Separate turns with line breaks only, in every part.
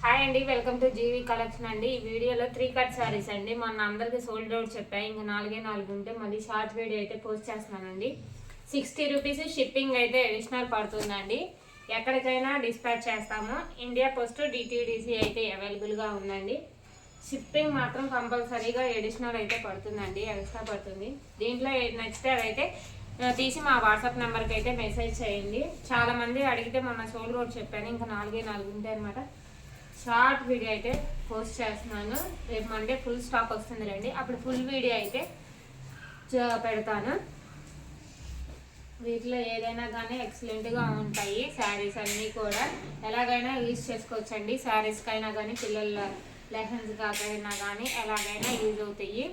Hi అండి, welcome to GV collection అండి. ఈ వీడియోలో 3 కట్ శారీస్ అండి. మొన్న అందరికి సోల్డ్ అవుట్ చెప్పాయి, ఇంకా 4 ఉంటే మళ్ళీ షార్ట్ వీడియో అయితే పోస్ట్ చేస్తున్నానండి. 60 రూపీస్ షిప్పింగ్ అయితే అడిషనల్ పడుతుందండి. ఎక్కడికైనా డిస్పాచ్ చేస్తాము. ఇండియా పోస్ట్ డిటీడీసీ అయితే అవైలబుల్గా ఉందండి. షిప్పింగ్ మాత్రం కంపల్సరీగా అడిషనల్ అయితే పడుతుందండి, ఎక్స్ట్రా పడుతుంది. దీంట్లో ఏది నచ్చితే అదైతే తీసి మా వాట్సాప్ నెంబర్కి అయితే మెసేజ్ చేయండి. చాలామంది అడిగితే మొన్న సోల్డ్ అవుట్ చెప్పాను, ఇంకా 4 ఉంటాయి అనమాట. షార్ట్ వీడియో అయితే పోస్ట్ చేస్తున్నాను. రేపు మండే ఫుల్ స్టాక్ వస్తుంది రండి, అప్పుడు ఫుల్ వీడియో అయితే పెడతాను. వీటిలో ఏదైనా కానీ ఎక్సలెంట్గా ఉంటాయి. శారీస్ అన్నీ కూడా ఎలాగైనా యూజ్ చేసుకోవచ్చండి. శారీస్కైనా కానీ పిల్లల లెహన్స్ కాకైనా కానీ ఎలాగైనా యూజ్ అవుతాయి.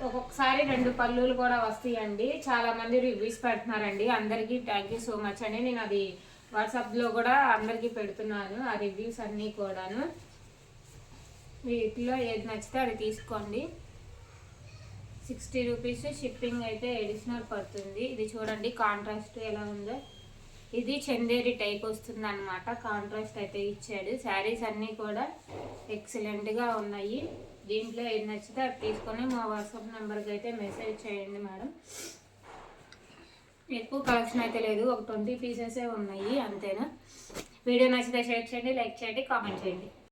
ఒక్కొక్కసారి 2 పళ్ళులు కూడా వస్తాయండి. చాలామంది రివ్యూస్ పెడుతున్నారండి. అందరికీ థ్యాంక్ యూ సో మచ్ అండి. నేను అది వాట్సాప్లో కూడా అందరికీ పెడుతున్నాను ఆ రివ్యూస్ అన్నీ కూడాను. వీటిలో ఏది నచ్చితే అది తీసుకోండి. 60 రూపీస్ షిప్పింగ్ అయితే అడిషనల్ పడుతుంది. ఇది చూడండి కాంట్రాస్ట్ ఎలా ఉందో. ఇది చందేరి టైప్ వస్తుంది అనమాట. కాంట్రాస్ట్ అయితే ఇచ్చాడు. శారీస్ అన్నీ కూడా ఎక్సలెంట్గా ఉన్నాయి. దీంట్లో ఏది నచ్చితే అది తీసుకొని మా వాట్సాప్ నెంబర్కి అయితే మెసేజ్ చేయండి మేడం. ఎక్కువ కలెక్షన్ అయితే లేదు, ఒక 20 పీసెసే ఉన్నాయి అంతేనా. వీడియో నచ్చితే షేర్ చేయండి, లైక్ చేయండి, కామెంట్ చేయండి.